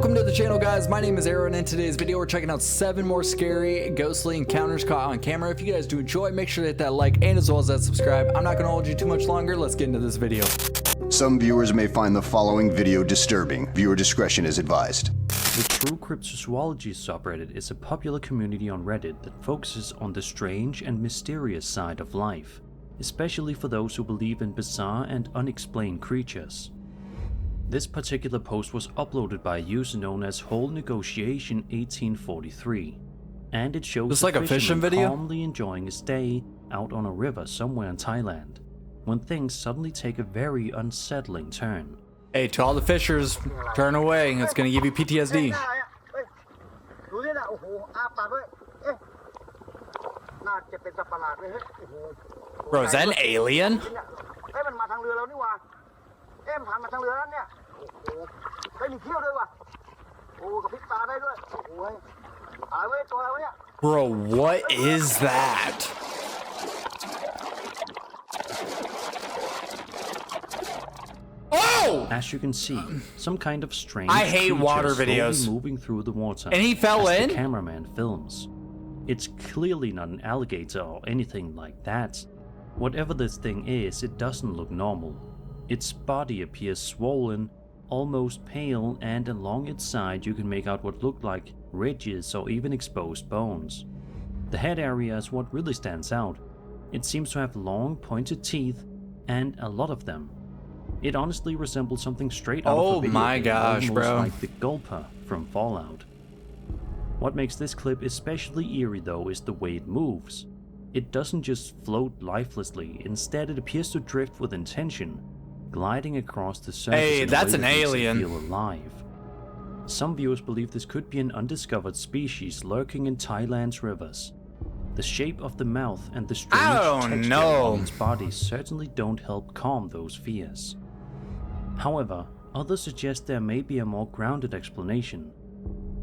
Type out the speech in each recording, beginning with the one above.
Welcome to the channel, guys. My name is Aaron, and in today's video we're checking out 7 more scary ghostly encounters caught on camera. If you guys do enjoy, make sure to hit that like and as well as that subscribe. I'm not going to hold you too much longer. Let's get into this video. Some viewers may find the following video disturbing. Viewer discretion is advised. The True Cryptozoology subreddit is a popular community on Reddit that focuses on the strange and mysterious side of life, especially for those who believe in bizarre and unexplained creatures. This particular post was uploaded by a user known as Whole Negotiation 1843, and it shows like a fishing video calmly enjoying his day out on a river somewhere in Thailand, when things suddenly take a very unsettling turn. Hey, to all the fishers, turn away. It's gonna give you PTSD. Bro, is that an alien? Bro, what is that? Oh! As you can see, some kind of strange I hate water videos. slowly moving through the water. And he fell as in? The cameraman films. It's clearly not an alligator or anything like that. Whatever this thing is, it doesn't look normal. Its body appears swollen, almost pale, and along its side you can make out what look like ridges or even exposed bones. The head area is what really stands out. It seems to have long pointed teeth, and a lot of them. It honestly resembles something straight out of a video my game, gosh, almost bro. like the Gulper from Fallout. What makes this clip especially eerie though is the way it moves. It doesn't just float lifelessly, instead it appears to drift with intention, gliding across the surface. Hey, that's an alien. Feel alive. Some viewers believe this could be an undiscovered species lurking in Thailand's rivers. The shape of the mouth and the strange texture of its body certainly don't help calm those fears. However, others suggest there may be a more grounded explanation.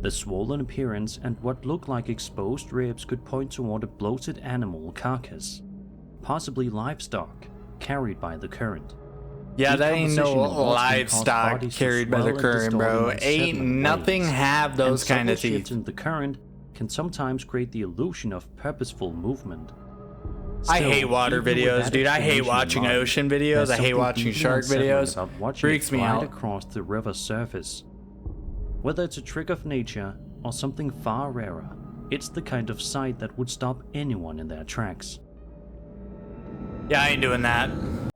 The swollen appearance and what look like exposed ribs could point toward a bloated animal carcass, possibly livestock, carried by the current. Yeah, that ain't no livestock carried by the current, bro. Ain't nothing have those kind of teeth. In the current can sometimes create the illusion of purposeful movement. I hate water videos, dude. I hate watching ocean videos. I hate watching shark videos. Freaks me out. Across the river's surface. Whether it's a trick of nature or something far rarer, it's the kind of sight that would stop anyone in their tracks. Yeah, I ain't doing that.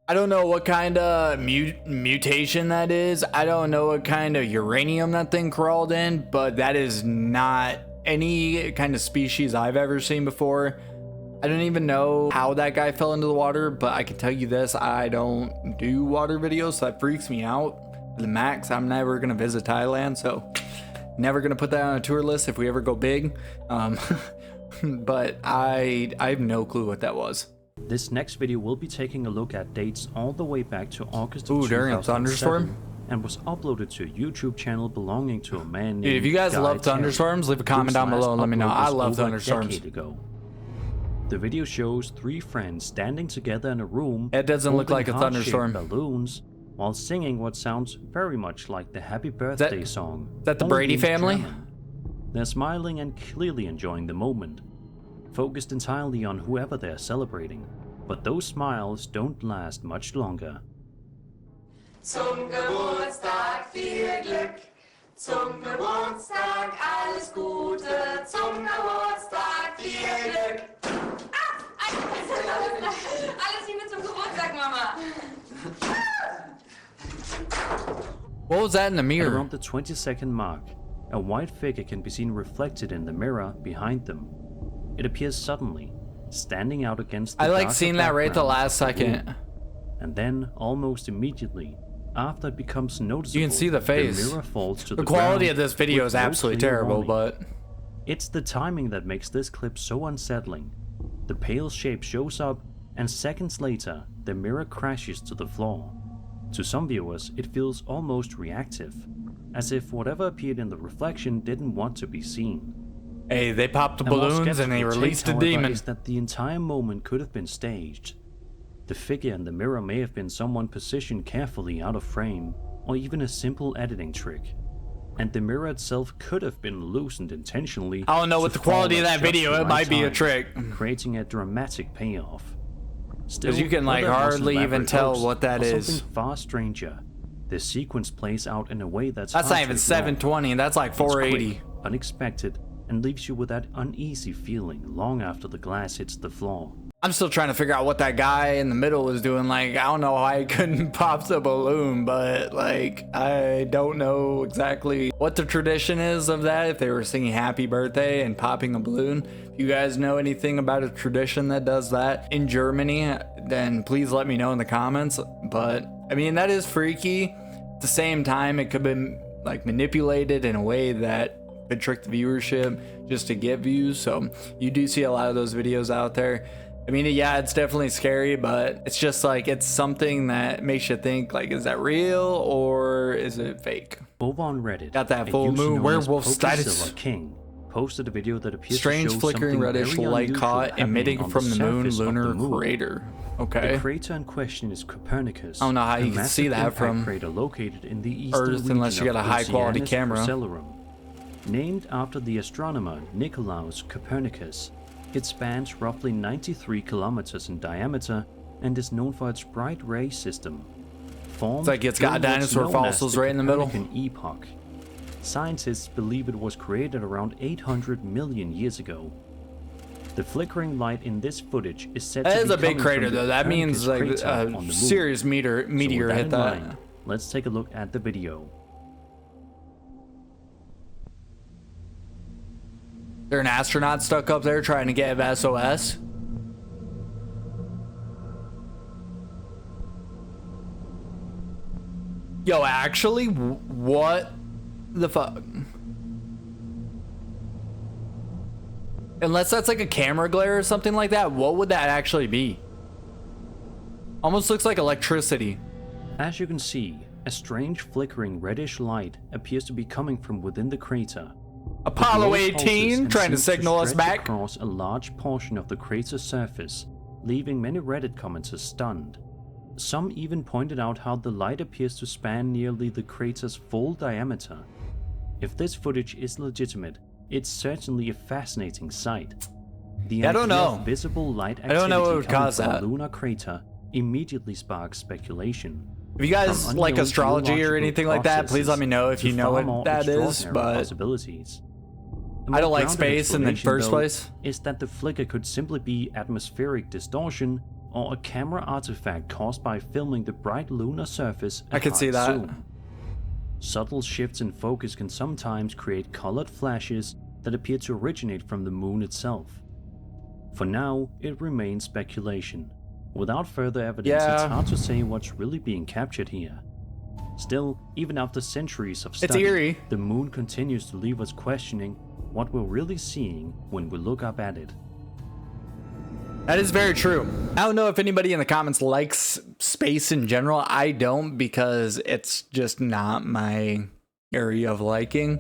I don't know what kind of mutation that is. I don't know what kind of uranium that thing crawled in, but that is not any kind of species I've ever seen before. I don't even know how that guy fell into the water, but I can tell you this, I don't do water videos, so that freaks me out. The max, I'm never gonna visit Thailand, so never gonna put that on a tour list if we ever go big. But I have no clue what that was. This next video will be taking a look at dates all the way back to August of 2007, during a thunderstorm, and was uploaded to a YouTube channel belonging to a man named Dude, if you guys love thunderstorms, leave a comment down below and let me know. I love thunderstorms. The video shows 3 friends standing together in a room. It doesn't look like a thunderstorm. Balloons, while singing what sounds very much like the Happy Birthday song. Is that the Brady family? German. They're smiling and clearly enjoying the moment, focused entirely on whoever they're celebrating. But those smiles don't last much longer. Zum Geburtstag viel Glück, zum Geburtstag alles Gute, zum Geburtstag viel Glück. Alles Liebe zum Geburtstag, Mama. What was that in the mirror? At around the 20-second mark, a white figure can be seen reflected in the mirror behind them. It appears suddenly, standing out against the I like seeing that right at the last second. And then, almost immediately, after it becomes noticeable, you can see the face. The mirror falls to the the quality ground of this video is absolutely terrible, warning. but it's the timing that makes this clip so unsettling. The pale shape shows up, and seconds later, the mirror crashes to the floor. To some viewers, it feels almost reactive, as if whatever appeared in the reflection didn't want to be seen. Hey, they popped the balloons and they released a demon. Is that the entire moment could have been staged. The figure in the mirror may have been someone positioned carefully out of frame, or even a simple editing trick. and the mirror itself could have been loosened intentionally. I don't know what the quality of that video, it might be a trick. Creating a dramatic payoff. Still, because you can like hardly even tell what that is. Something far stranger. The sequence plays out in a way that's not even 720, that's like 480. Quick, unexpected, and leaves you with that uneasy feeling long after the glass hits the floor. I'm still trying to figure out what that guy in the middle was doing. Like, I don't know how he couldn't pop the balloon, but like, I don't know exactly what the tradition is of that. If they were singing happy birthday and popping a balloon. If you guys know anything about a tradition that does that in Germany, then please let me know in the comments. But I mean, that is freaky. At the same time, it could be like manipulated in a way that could trick the viewership just to get views. So you do see a lot of those videos out there. I mean, yeah, it's definitely scary, but it's just like, it's something that makes you think, like, is that real or is it fake? Over on Reddit, got that full moon werewolf status. King posted a video that appears strange to show flickering reddish light caught emitting from the moon lunar crater. Okay. The crater in question is Copernicus. I don't know how you can see that from crater located in the eastern Earth unless you got a high quality camera. Named after the astronomer Nicolaus Copernicus. It spans roughly 93 kilometers in diameter and is known for its bright ray system. It's like it's got dinosaur fossils right in the middle. Epoch. Scientists believe it was created around 800 million years ago. The flickering light in this footage is said to be a big crater though. That means like a serious meteor hit that. Let's take a look at the video. There an astronaut stuck up there trying to get SOS. Yo, actually, what the fuck? Unless that's like a camera glare or something like that, what would that actually be? Almost looks like electricity. As you can see, a strange flickering reddish light appears to be coming from within the crater. Apollo 18 trying to signal us back across a large portion of the crater's surface, leaving many Reddit commenters stunned. Some even pointed out how the light appears to span nearly the crater's full diameter. If this footage is legitimate, it's certainly a fascinating sight. The I don't know. Visible light activity I don't know what would cause that. Lunar crater immediately sparks speculation. If you guys like astrology or anything like that, please let me know if you know what that is. But I don't like space in the first place. Is that the flicker could simply be atmospheric distortion or a camera artifact caused by filming the bright lunar surface at I can see that. zoom. Subtle shifts in focus can sometimes create colored flashes that appear to originate from the moon itself. For now, it remains speculation. Without further evidence, it's hard to say what's really being captured here. Still, even after centuries of study, eerie. The moon continues to leave us questioning what we're really seeing when we look up at it. That is very true. I don't know if anybody in the comments likes space in general. I don't, because it's just not my area of liking.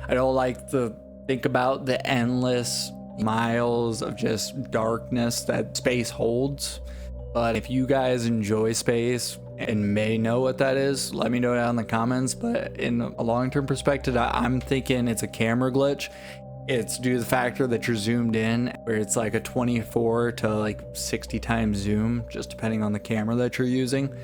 I don't like to think about the endless miles of just darkness that space holds. But if you guys enjoy space and may know what that is, let me know down in the comments. But in a long-term perspective, I'm thinking it's a camera glitch. It's due to the factor that you're zoomed in, where it's like a 24 to like 60 times zoom, just depending on the camera that you're using.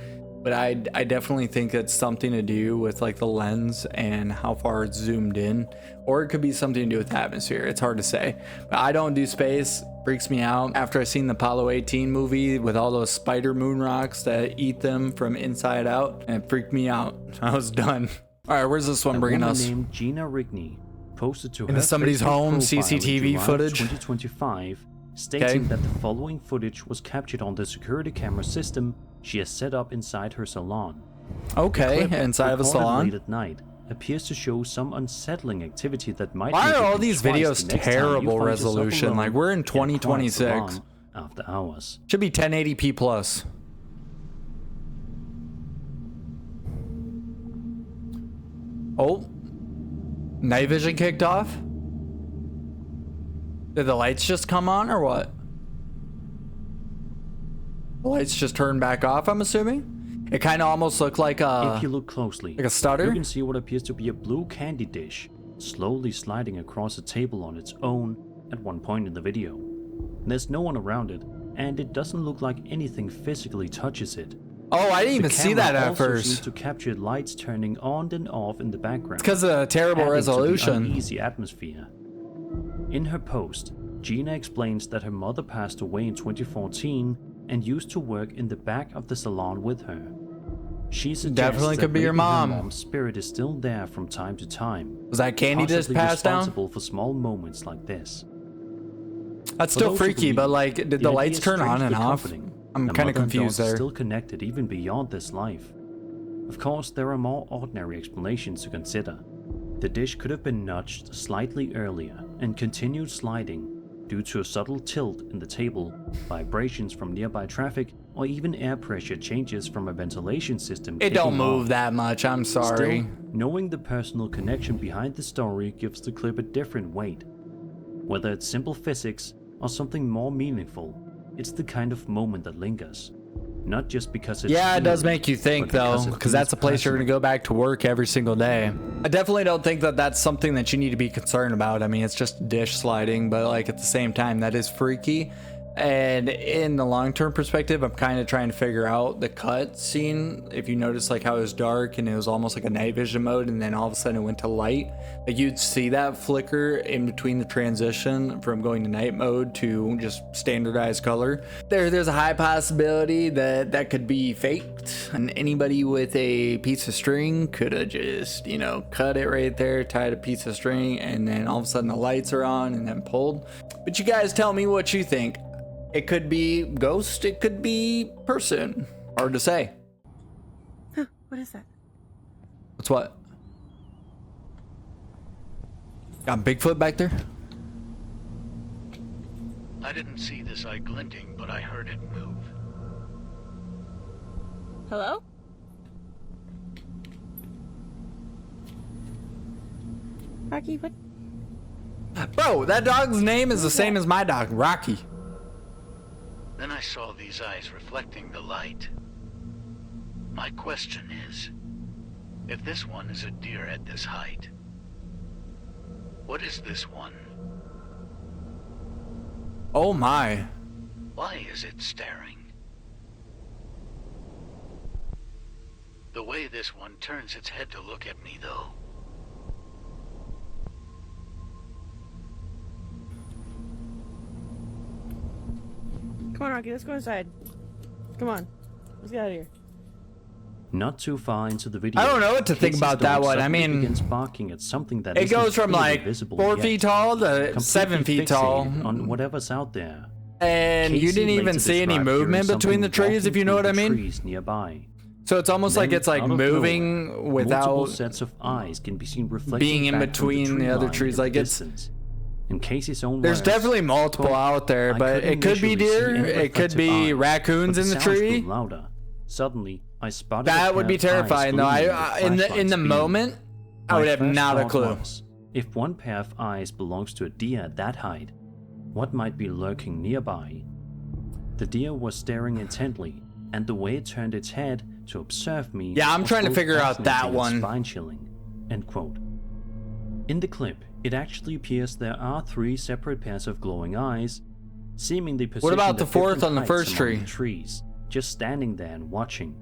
But I definitely think it's something to do with like the lens and how far it's zoomed in, or it could be something to do with the atmosphere. It's hard to say. But I don't do space. Freaks me out. After I seen the Apollo 18 movie with all those spider moon rocks that eat them from inside out, and it freaked me out. I was done. All right, where's this one bringing us? Named Gina Rigney posted to into somebody's home CCTV footage 2025, stating that the following footage was captured on the security camera system she has set up inside her salon. Okay, inside of a salon. Late at night appears to show some unsettling activity that might. Why are all these videos terrible resolution? Like, we're in 2026. After hours. Should be 1080p plus. Oh, night vision kicked off. Did the lights just come on or what? The lights just turned back off, I'm assuming. It kind of almost looked like If you a look closely, like a stutter. you can see what appears to be a blue candy dish slowly sliding across a table on its own at one point in the video. There's no one around it, and it doesn't look like anything physically touches it. Oh, I didn't even see that at also first. seems to capture lights turning on and off in the background. It's because of the terrible adding to the resolution. uneasy atmosphere. In her post, Gina explains that her mother passed away in 2014 and used to work in the back of the salon with her. She suggests Definitely that could be your maybe mom. Her mom's spirit is still there from time to time. Was that candy just possibly passed down? responsible for small moments like this. That's For still those who freaky, believe, but like, did the idea lights is turn on and strangely off? comforting. I'm The kind of mother and confused daughter there. Still connected even beyond this life. Of course, there are more ordinary explanations to consider. The dish could have been nudged slightly earlier and continued sliding due to a subtle tilt in the table, vibrations from nearby traffic, or even air pressure changes from a ventilation system. It don't kicking move on. that much, I'm sorry. Still, knowing the personal connection behind the story gives the clip a different weight. Whether it's simple physics or something more meaningful, it's the kind of moment that lingers. Not just because it's Yeah, it does eerie, make you think but though, it because that's a feels place you're personal. gonna go back to work every single day. I definitely don't think that that's something that you need to be concerned about. I mean, it's just dish sliding, but like at the same time, that is freaky. And in the long-term perspective, I'm kind of trying to figure out the cut scene. If you notice like how it was dark and it was almost like a night vision mode, and then all of a sudden it went to light, like you'd see that flicker in between the transition from going to night mode to just standardized color. There's a high possibility that that could be faked, and anybody with a piece of string could have just, you know, cut it right there, tied a piece of string, and then all of a sudden the lights are on and then pulled. But you guys tell me what you think. It could be ghost, it could be person. Hard to say. Huh, what is that? What's what? Got Bigfoot back there? I didn't see this eye glinting, but I heard it move. Hello? Rocky, what? Bro, that dog's name is the same as my dog, Rocky. Then I saw these eyes reflecting the light. My question is, if this one is a deer at this height, what is this one? Oh my. Why is it staring? The way this one turns its head to look at me, though. Come on, Rocky, let's go inside. Come on. Let's get out of here. Not too far into the video, I don't know what to think Casey's about that dog one. I suddenly mean, begins barking at something that it isn't goes from clearly like visible 4 yet. feet tall to Completely 7 feet tall. fixated on whatever's out there. And you Casey didn't even later see any described hearing movement between the something trees, if you know what I walking through the mean. Trees nearby. So it's almost like Then, it's like out of moving nowhere, multiple without sets of eyes can be seen reflecting being in back from between tree the other line trees. in the Like it's, distance. In Casey's own there's words, definitely multiple quote, out there, "I but couldn't it could be visually see deer, any it could reflective be eyes, raccoons but in the sounds grew tree. louder. Suddenly, I spotted That a would be pair of eyes terrifying though. gleaming I with in the flashlights beaming. moment, I My would have first not a thought clue. was, if one pair of eyes belongs to a deer at that height, what might be lurking nearby? The deer was staring intently, and the way it turned its head to observe me. Yeah, I'm was trying to both figure out that fascinating and one. Spine-chilling. End quote. In the clip, it actually appears there are 3 separate pairs of glowing eyes, seemingly positioned about the at fourth different on the heights first among tree? the trees, just standing there and watching.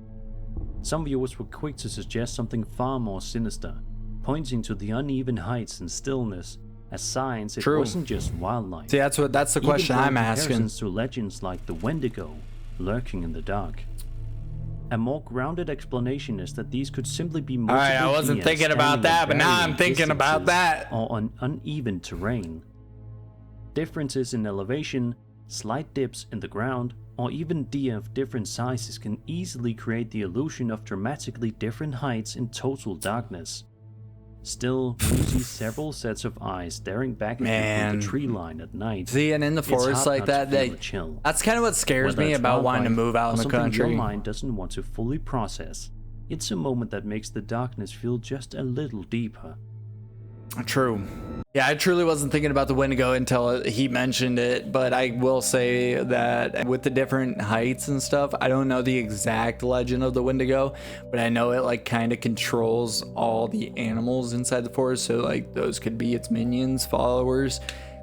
Some viewers were quick to suggest something far more sinister, pointing to the uneven heights and stillness as signs it True. wasn't just wildlife. See, that's the Even question drawing I'm asking. comparisons to legends like the Wendigo lurking in the dark. A more grounded explanation is that these could simply be multiple Alright, I wasn't deer thinking about standing at that, but now I'm varying thinking about distances that. or on uneven terrain. Differences in elevation, slight dips in the ground, or even deer of different sizes can easily create the illusion of dramatically different heights in total darkness. Still, when you see several sets of eyes staring back at you Man. from the tree line at night, See, and in the it's forest hard like not to that, feel a chill. that's kind of what scares Whether me it's about wanting to wildlife move out or in the something country. your mind doesn't want to fully process, it's a moment that makes the darkness feel just a little deeper. True. Yeah, I truly wasn't thinking about the Wendigo until he mentioned it, but I will say that with the different heights and stuff, I don't know the exact legend of the Wendigo, but I know it like kind of controls all the animals inside the forest, so like those could be its minions, followers.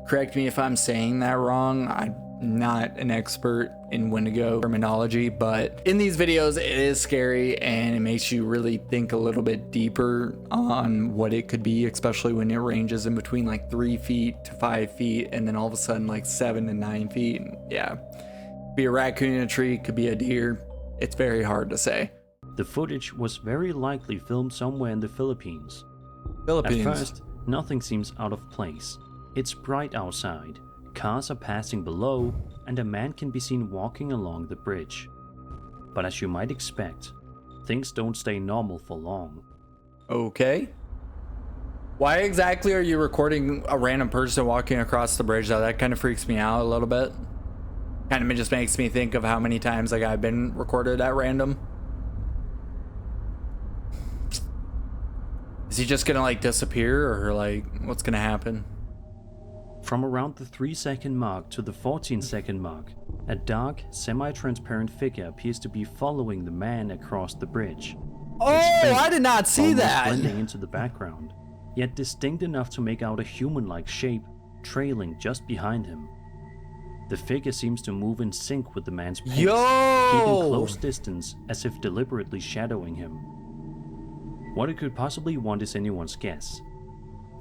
Correct me if I'm saying that wrong. I'm not an expert in Wendigo terminology, but in these videos it is scary and it makes you really think a little bit deeper on what it could be, especially when it ranges in between like 3 feet to 5 feet and then all of a sudden like 7 to 9 feet. Yeah, could be a raccoon in a tree, could be a deer. It's very hard to say. The footage was very likely filmed somewhere in the Philippines. Philippines. At first, nothing seems out of place. It's bright outside, cars are passing below, and a man can be seen walking along the bridge. But as you might expect, things don't stay normal for long. Okay. Why exactly are you recording a random person walking across the bridge though? That kind of freaks me out a little bit. Kind of just makes me think of how many times like I've been recorded at random. Is he just gonna like disappear, or like what's gonna happen? From around the 3-second mark to the 14-second mark, a dark, semi-transparent figure appears to be following the man across the bridge. Oh, I did not see that! Blending into the background, yet distinct enough to make out a human-like shape trailing just behind him. The figure seems to move in sync with the man's pace, keeping close distance as if deliberately shadowing him. What it could possibly want is anyone's guess.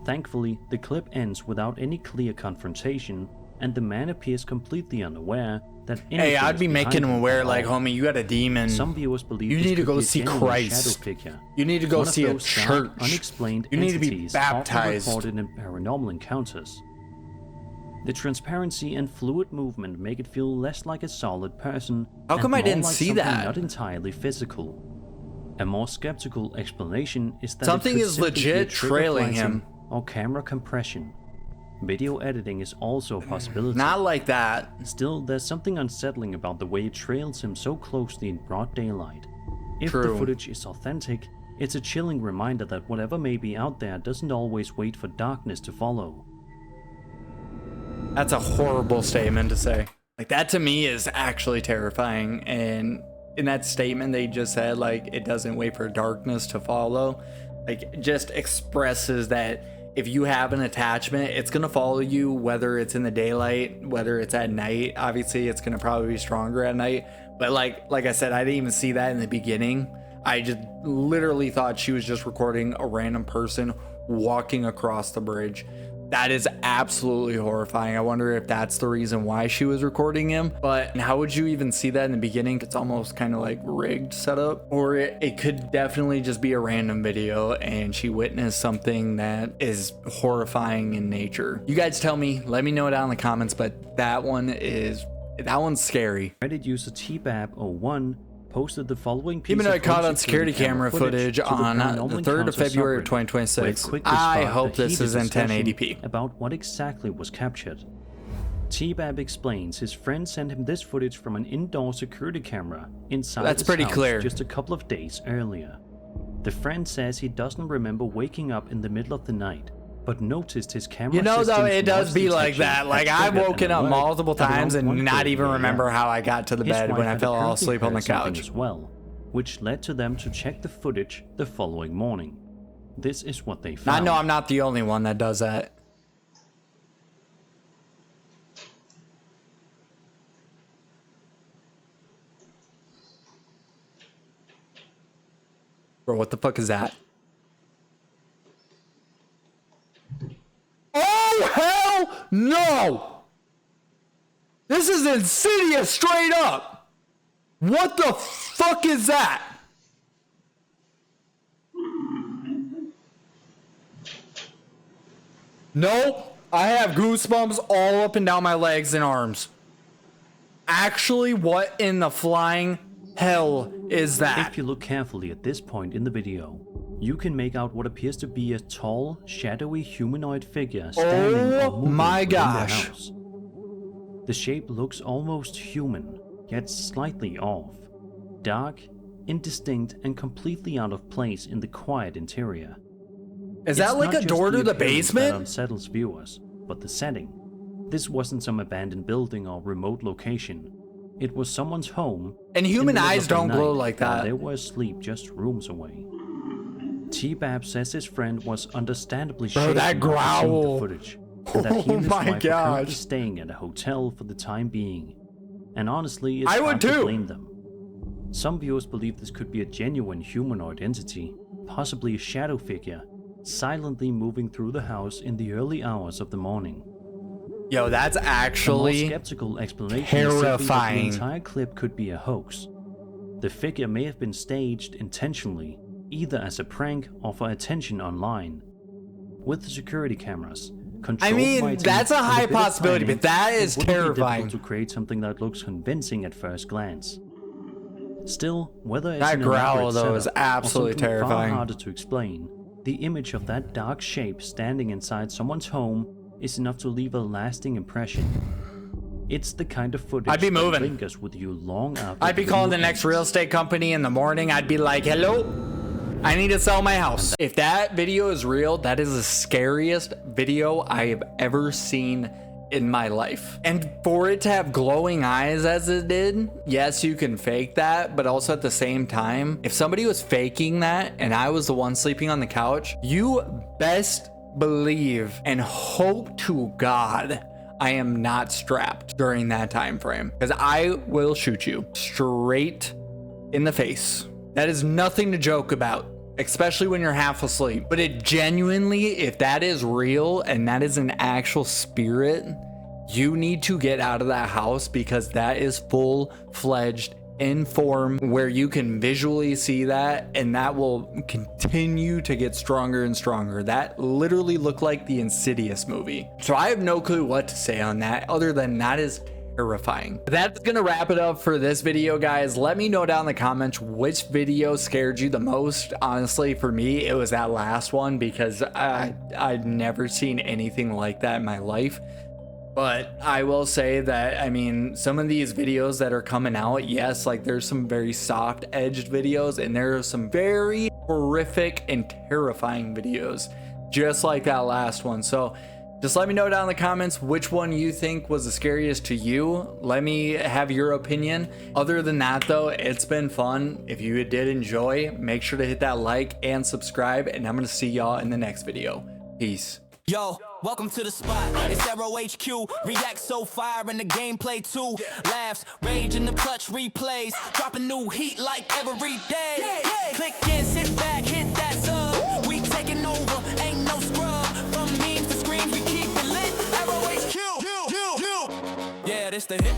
Thankfully, the clip ends without any clear confrontation, and the man appears completely unaware that anything Hey, I'd be making him aware, like, all. homie, you got a demon. Some viewers believe you this need to could go be a see genuine Christ. shadow figure. You need to go One of see a those church. dark, unexplained You need to be entities baptized. often reported in paranormal encounters. The transparency and fluid movement make it feel less like a solid person. How come and I didn't more like see something that? Not entirely physical. A more skeptical explanation is that Something it could is simply be a legit trick of trailing lighting him. or camera compression. Video editing is also a possibility. Not like that. Still, there's something unsettling about the way it trails him so closely in broad daylight. If True. the footage is authentic, it's a chilling reminder that whatever may be out there doesn't always wait for darkness to follow. That's a horrible statement to say. Like, that to me is actually terrifying. And in that statement they just said, like, it doesn't wait for darkness to follow, like, it just expresses that if you have an attachment, it's gonna follow you whether it's in the daylight, whether it's at night. Obviously it's gonna probably be stronger at night, but like I said, I didn't even see that in the beginning. I just literally thought she was just recording a random person walking across the bridge. That is absolutely horrifying. I wonder if that's the reason why she was recording him. But how would you even see that in the beginning? It's almost kind of like rigged setup. Or it could definitely just be a random video and she witnessed something that is horrifying in nature. You guys tell me, let me know down in the comments, but that one's scary. Reddit user tbab01 posted the following piece Even though I of caught on home security camera footage on the 3rd of February of 2026. I hope this is in 1080p. About what exactly was captured. T-Bab explains his friend sent him this footage from an indoor security camera inside That's his pretty house clear. just a couple of days earlier. The friend says he doesn't remember waking up in the middle of the night, but noticed his camera You know, though, system's it does noise be like detection that. Like, had I've triggered woken an up alert multiple at times around and not 1:30 even remember a.m. how I got to the His bed wife when I had fell apparently asleep on the heard something couch. as well, which led to them to check the footage the following morning. This is what they I found. know I'm not the only one that does that. Bro, what the fuck is that? Oh, hell no! This is Insidious straight up! What the fuck is that? Nope. I have goosebumps all up and down my legs and arms. Actually, what in the flying hell is that? If you look carefully at this point in the video, you can make out what appears to be a tall, shadowy humanoid figure standing or moving my within the gosh. house. The shape looks almost human, yet slightly off. Dark, indistinct, and completely out of place in the quiet interior. Is that like a door to the That basement? unsettles viewers, but the setting. This wasn't some abandoned building or remote location. It was someone's home. And human eyes don't glow like while that. they were asleep just rooms away. T-Bab says his friend was understandably shaken that when he saw growl. the footage, and that he Oh and his my wife were currently gosh. staying at a hotel for the time being. And honestly, it's I would hard to too. blame them. Some viewers believe this could be a genuine humanoid entity, possibly a shadow figure, silently moving through the house in the early hours of the morning. Yo, that's A more actually skeptical explanation is simply that the terrifying. entire clip could be a hoax. The figure may have been staged intentionally, either as a prank or for attention online. With the security cameras, controlled mean, lighting, that's a and high bit of possibility, timing, but that it is wouldn't be terrifying. difficult to create something that looks convincing at first glance. Still, whether it's That an growl, elaborate though, is setup or absolutely something terrifying. far harder to explain, the image of that dark shape standing inside someone's home is enough to leave a lasting impression. It's the kind of footage I'd be that moving. lingers with you long after I'd be calling the next real estate company in the morning. I'd be like, hello, I need to sell my house. If that video is real, that is the scariest video I have ever seen in my life. And for it to have glowing eyes as it did, yes, you can fake that, but also at the same time, if somebody was faking that and I was the one sleeping on the couch, you best believe and hope to God I am not strapped during that time frame, because I will shoot you straight in the face. That is nothing to joke about, especially when you're half asleep. But it genuinely, if that is real and that is an actual spirit, you need to get out of that house, because that is full-fledged in form where you can visually see that, and that will continue to get stronger and stronger. That literally looked like the Insidious movie. So I have no clue what to say on that other than that is terrifying. That's gonna wrap it up for this video, guys. Let me know down in the comments which video scared you the most. Honestly, for me, it was that last one, because I'd never seen anything like that in my life. But I will say that, I mean, some of these videos that are coming out, yes, like there's some very soft edged videos, and there are some very horrific and terrifying videos, just like that last one. So just let me know down in the comments which one you think was the scariest to you. Let me have your opinion. Other than that, though, it's been fun. If you did enjoy, make sure to hit that like and subscribe, and I'm going to see y'all in the next video. Peace. Yo, welcome to the spot. It's Arrow HQ. React so fire in the gameplay too. Laughs, rage in the clutch replays. Dropping new heat like every day. Click in, sit back, hit that sub. We taking over, ain't no scrub. From memes to screams, we keep it lit. Arrow HQ. Yeah, this the hit.